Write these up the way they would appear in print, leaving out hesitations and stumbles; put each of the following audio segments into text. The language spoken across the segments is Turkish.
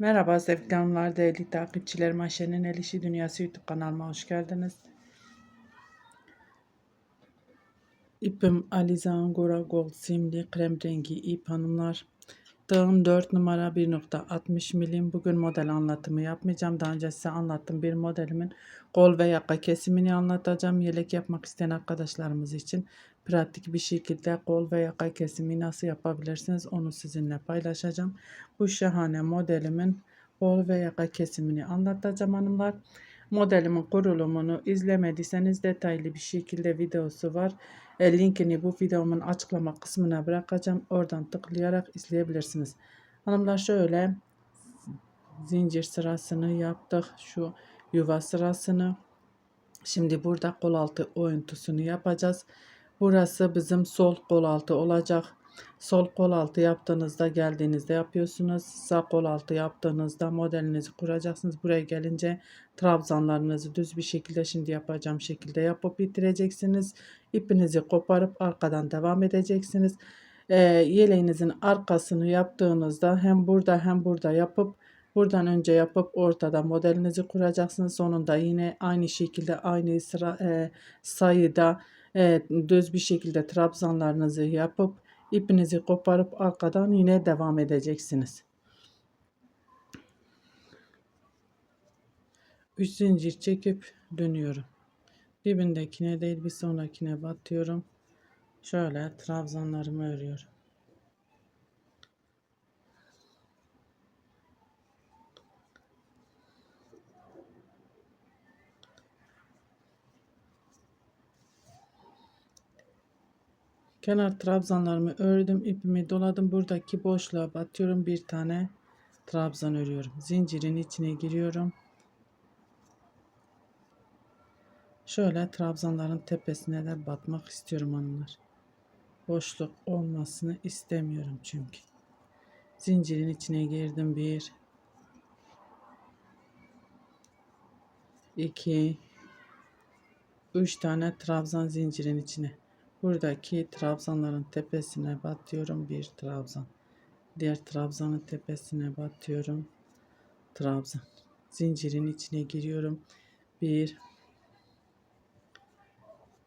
Merhaba sevgili hanımlar, değerli takipçilerim. Ayşe'nin El İşi Dünyası YouTube kanalıma hoş geldiniz. İpim Alize Angora Gold simli krem rengi ip hanımlar. Tığım 4 numara 1,60 milim. Bugün model anlatımı yapmayacağım. Daha önce size anlattım bir modelimin kol ve yaka kesimini anlatacağım. Yelek yapmak isteyen arkadaşlarımız için pratik bir şekilde kol ve yaka kesimi nasıl yapabilirsiniz onu sizinle paylaşacağım. Bu şahane modelimin kol ve yaka kesimini anlatacağım hanımlar. Modelimin kurulumunu izlemediyseniz detaylı bir şekilde videosu var. Linkini bu videomun açıklama kısmına bırakacağım. Oradan tıklayarak izleyebilirsiniz. Hanımlar şöyle zincir sırasını yaptık. Şu yuva sırasını. Şimdi burada kol altı oyuntusunu yapacağız. Burası bizim sol kol altı olacak. Sol kol altı yaptığınızda geldiğinizde yapıyorsunuz. Sağ kol altı yaptığınızda modelinizi kuracaksınız. Buraya gelince trabzanlarınızı düz bir şekilde şimdi yapacağım şekilde yapıp bitireceksiniz. İpinizi koparıp arkadan devam edeceksiniz. Yeleğinizin arkasını yaptığınızda hem burada hem burada yapıp buradan önce yapıp ortada modelinizi kuracaksınız. Sonunda yine aynı şekilde aynı sayıda düz bir şekilde trabzanlarınızı yapıp ipinizi koparıp arkadan yine devam edeceksiniz. 3 zincir çekip dönüyorum. Dibindekine değil bir sonrakine batıyorum. Şöyle trabzanlarımı örüyorum. Kenar trabzanlarımı ördüm, ipimi doladım. Buradaki boşluğa batıyorum, bir tane trabzan örüyorum. Zincirin içine giriyorum. Şöyle trabzanların tepesine de batmak istiyorum hanımlar. Boşluk olmasını istemiyorum çünkü. Zincirin içine girdim. 1 2 3 tane trabzan zincirin içine. Buradaki trabzanların tepesine batıyorum, bir trabzan. Diğer trabzanın tepesine batıyorum, trabzan. Zincirin içine giriyorum. 1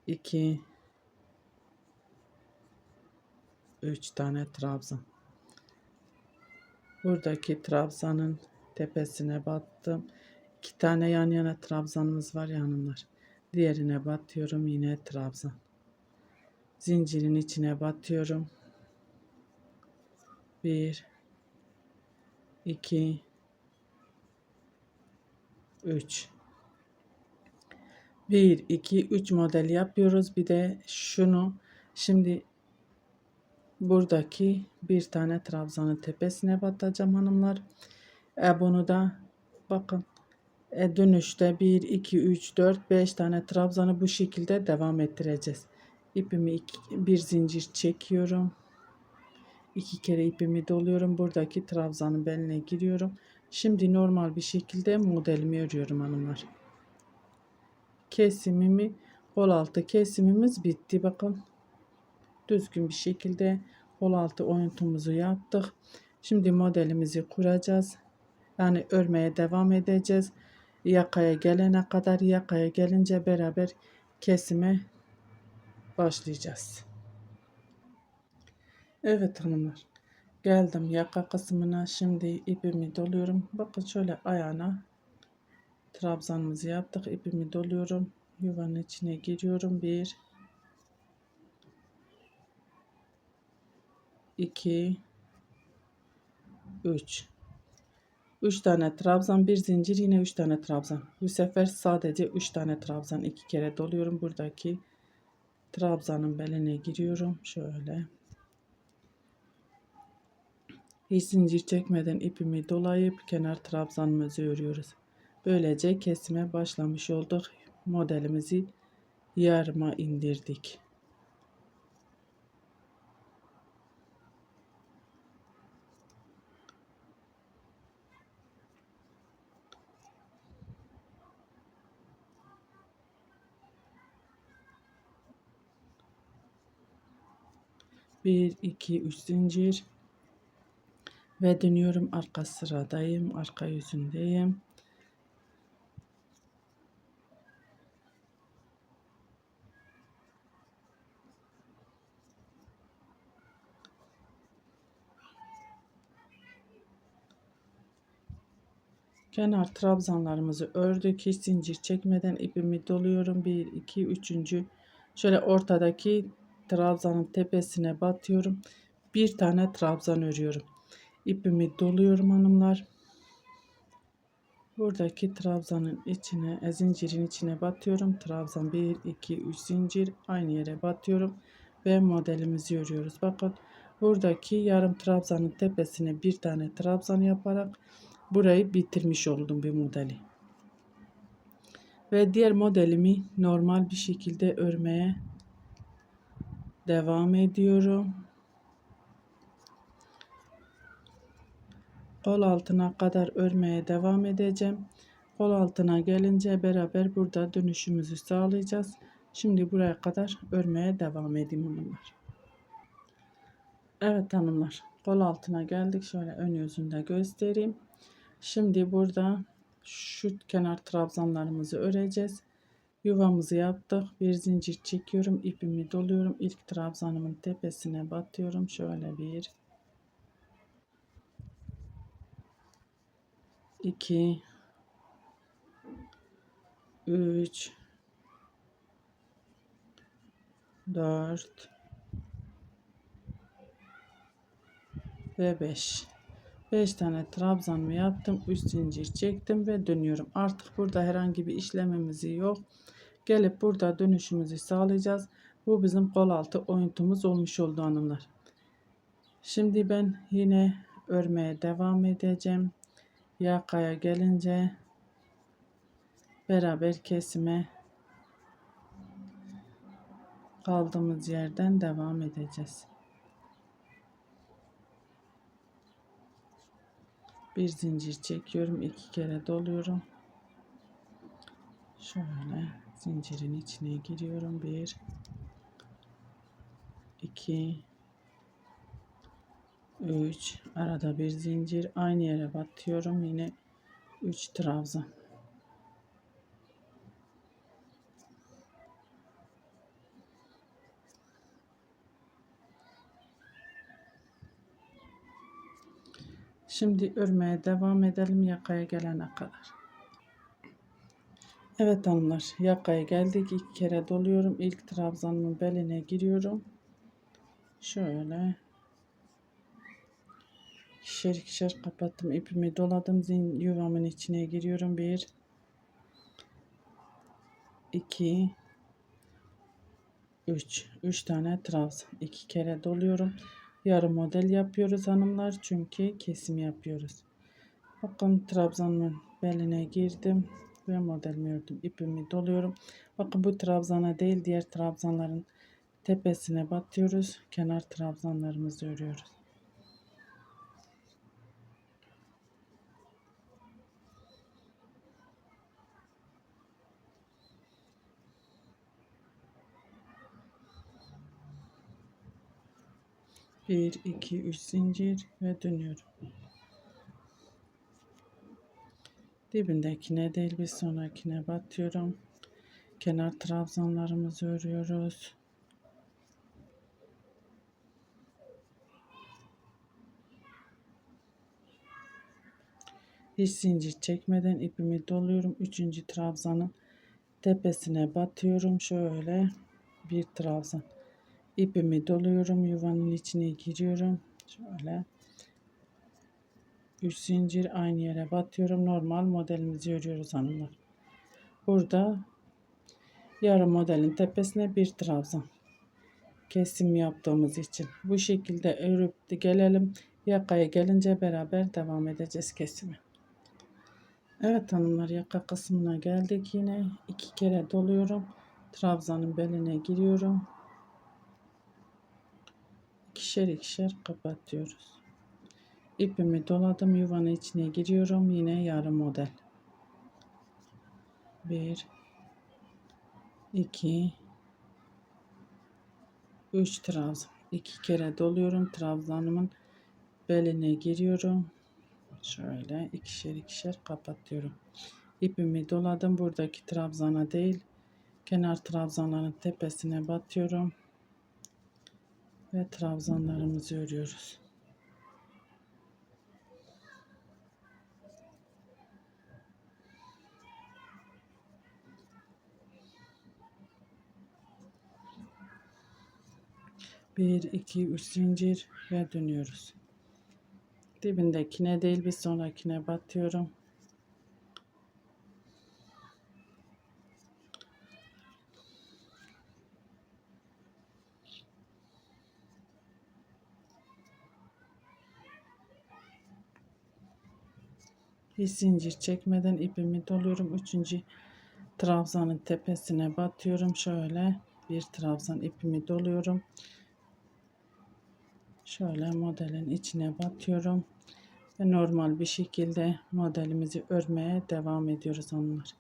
2 3 tane trabzan. Buradaki trabzanın tepesine battım. 2 tane yan yana trabzanımız var yanımlar. Diğerine batıyorum, yine trabzan. Zincirin içine batıyorum. 1 2 3 1 2 3 model yapıyoruz. Bir de şunu şimdi buradaki bir tane trabzanın tepesine batacağım hanımlar. Bunu da bakın dönüşte 1 2 3 4 5 tane trabzanı bu şekilde devam ettireceğiz. İpimi bir zincir çekiyorum. 2 kere ipimi doluyorum. Buradaki trabzanın beline giriyorum. Şimdi normal bir şekilde modelimi örüyorum hanımlar. Kesimimi, kol altı kesimimiz bitti. Bakın düzgün bir şekilde kol altı oyuntumuzu yaptık. Şimdi modelimizi kuracağız. Yani örmeye devam edeceğiz. Yakaya gelene kadar, yakaya gelince beraber kesime başlayacağız. Evet hanımlar. Geldim yaka kısmına. Şimdi ipimi doluyorum. Bakın şöyle ayağına trabzanımızı yaptık. İpimi doluyorum. Yuvanın içine giriyorum. 1 2 3 3 tane trabzan, bir zincir, yine 3 tane trabzan. Bu sefer sadece 3 tane trabzan 2 kere doluyorum. Buradaki trabzanın beline giriyorum. Şöyle. Hiç zincir çekmeden ipimi dolayıp kenar trabzanımızı örüyoruz. Böylece kesime başlamış olduk. Modelimizi yarıma indirdik. Bir, iki, üç zincir. Ve dönüyorum, arka sıradayım, arka yüzündeyim. Kenar trabzanlarımızı ördük. Hiç zincir çekmeden ipimi doluyorum. 1, 2, 3. Şöyle ortadaki trabzanın tepesine batıyorum. Bir tane trabzan örüyorum. İpimi doluyorum hanımlar. Buradaki trabzanın içine, zincirin içine batıyorum. Trabzan 1, 2, 3 zincir aynı yere batıyorum ve modelimizi örüyoruz. Bakın buradaki yarım trabzanın tepesine bir tane trabzan yaparak burayı bitirmiş oldum bir modeli. Ve diğer modelimi normal bir şekilde örmeye devam ediyorum. Kol altına kadar örmeye devam edeceğim. Kol altına gelince beraber burada dönüşümüzü sağlayacağız. Şimdi buraya kadar örmeye devam edeyim hanımlar. Evet hanımlar, kol altına geldik. Şöyle ön yüzünde göstereyim. Şimdi burada şu kenar trabzanlarımızı öreceğiz. Yuvamızı yaptık. Bir zincir çekiyorum. İpimi doluyorum. İlk trabzanımın tepesine batıyorum. Şöyle 1, 2, 3, 4 ve 5. 5 tane trabzanımı yaptım. 3 zincir çektim ve dönüyorum. Artık burada herhangi bir işlemimiz yok. Gelip burada dönüşümüzü sağlayacağız. Bu bizim kol altı oyuntumuz olmuş oldu hanımlar. Şimdi ben yine örmeye devam edeceğim. Yakaya gelince beraber kesime kaldığımız yerden devam edeceğiz. Bir zincir çekiyorum, 2 kere doluyorum. Şöyle zincirin içine giriyorum. 1, 2, 3, arada bir zincir, aynı yere batıyorum. Yine 3 trabzan. Şimdi örmeye devam edelim yakaya gelene kadar. Evet hanımlar, yakaya geldik. 2 kere doluyorum. İlk trabzanımın beline giriyorum. Şöyle ikişer ikişer kapattım. İpimi doladım. Yuvamın içine giriyorum. 1, 2, 3. 3 tane trabzan. 2 kere doluyorum. Yarım model yapıyoruz hanımlar. Çünkü kesim yapıyoruz. Bakın trabzanın beline girdim ve modelimi ördüm. İpimi doluyorum. Bakın bu trabzana değil, diğer trabzanların tepesine batıyoruz. Kenar trabzanlarımızı örüyoruz. Bir, iki, üç zincir ve dönüyorum. Dibindekine değil, bir sonrakine batıyorum. Kenar trabzanlarımızı örüyoruz. Hiç zincir çekmeden ipimi doluyorum. 3. trabzanın tepesine batıyorum. Şöyle bir trabzan. İpimi doluyorum. Yuvanın içine giriyorum. Şöyle 3 zincir, aynı yere batıyorum. Normal modelimizi örüyoruz hanımlar. Burada yarım modelin tepesine bir trabzan. Kesim yaptığımız için. Bu şekilde örüp de gelelim. Yakaya gelince beraber devam edeceğiz kesimi. Evet hanımlar, yaka kısmına geldik. Yine 2 kere doluyorum. Trabzanın beline giriyorum. İkişer ikişer kapatıyoruz. İpimi doladım. Yuvanın içine giriyorum. Yine yarım model. 1, 2, 3 trabzan. 2 kere doluyorum. Trabzanımın beline giriyorum. Şöyle ikişer ikişer kapatıyorum. İpimi doladım. Buradaki trabzana değil, kenar trabzanların tepesine batıyorum ve trabzanlarımızı örüyoruz. Bir, iki, üç zincir ve dönüyoruz. Dibindekine değil bir sonrakine batıyorum. Bir zincir çekmeden ipimi doluyorum. Üçüncü trabzanın tepesine batıyorum. Şöyle bir trabzan ipimi doluyorum. Şöyle modelin içine batıyorum. Ve normal bir şekilde modelimizi örmeye devam ediyoruz hanımlar.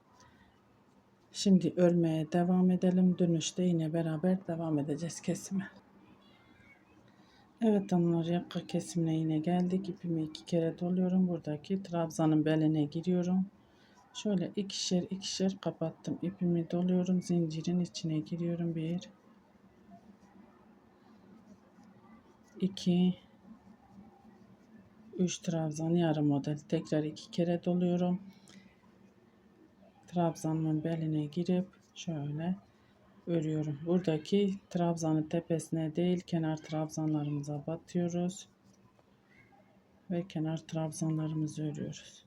Şimdi örmeye devam edelim. Dönüşte yine beraber devam edeceğiz kesime. Evet hanımlar, yaka kesimine yine geldik. İpimi 2 kere doluyorum. Buradaki trabzanın beline giriyorum. Şöyle ikişer ikişer kapattım. İpimi doluyorum. Zincirin içine giriyorum. 1 2 3 trabzan yarım model. Tekrar 2 kere doluyorum. Trabzanın beline girip şöyle örüyorum. Buradaki trabzanın tepesine değil, kenar trabzanlarımıza batıyoruz ve kenar trabzanlarımızı örüyoruz.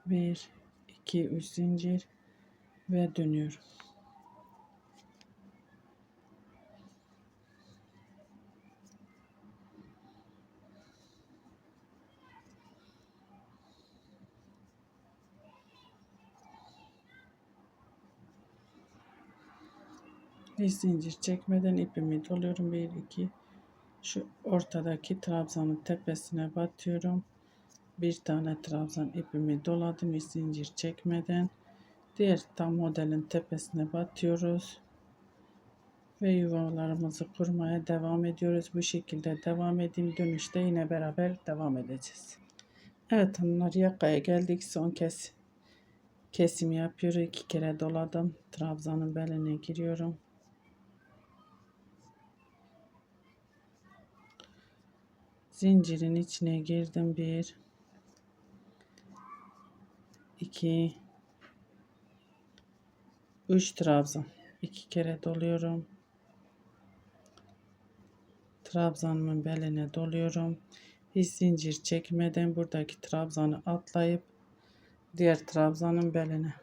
Bir, iki, üç zincir ve dönüyorum. Bir zincir çekmeden ipimi doluyorum. Bir, iki, şu ortadaki trabzanın tepesine batıyorum. Bir tane trabzan ipimi doladım. Bir zincir çekmeden diğer tam modelin tepesine batıyoruz ve yuvalarımızı kurmaya devam ediyoruz. Bu şekilde devam edeyim. Dönüşte yine beraber devam edeceğiz. Evet hanımlar, yakaya geldik. Son kez kesimi yapıyorum. 2 kere doladım. Trabzanın beline giriyorum. Zincirin içine girdim. 1 2 3 trabzan. 2 kere doluyorum. Trabzanımın beline doluyorum. Hiç zincir çekmeden buradaki trabzanı atlayıp diğer trabzanın beline.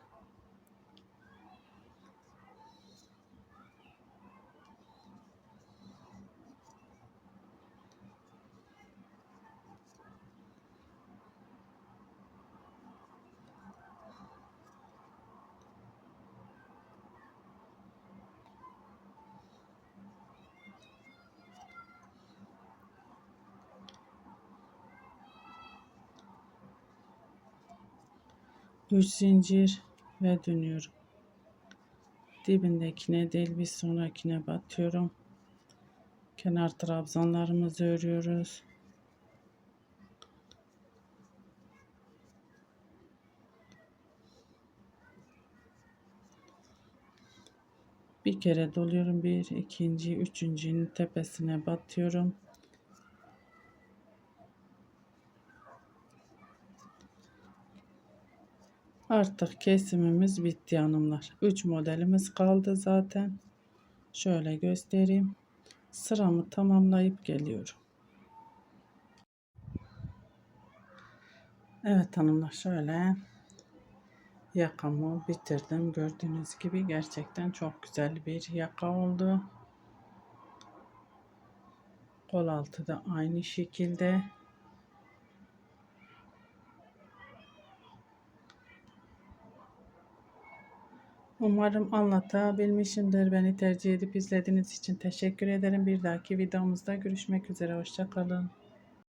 Üç zincir ve dönüyorum. Dibindekine değil bir sonrakine batıyorum. Kenar trabzanlarımızı örüyoruz. Bir kere doluyorum. Bir, ikinci, üçüncünün tepesine batıyorum. Artık kesimimiz bitti hanımlar. 3 modelimiz kaldı zaten. Şöyle göstereyim. Sıramı tamamlayıp geliyorum. Evet hanımlar, şöyle yakamı bitirdim. Gördüğünüz gibi gerçekten çok güzel bir yaka oldu. Kol altı da aynı şekilde. Umarım anlatabilmişimdir. Beni tercih edip izlediğiniz için teşekkür ederim. Bir dahaki videomuzda görüşmek üzere. Hoşça kalın.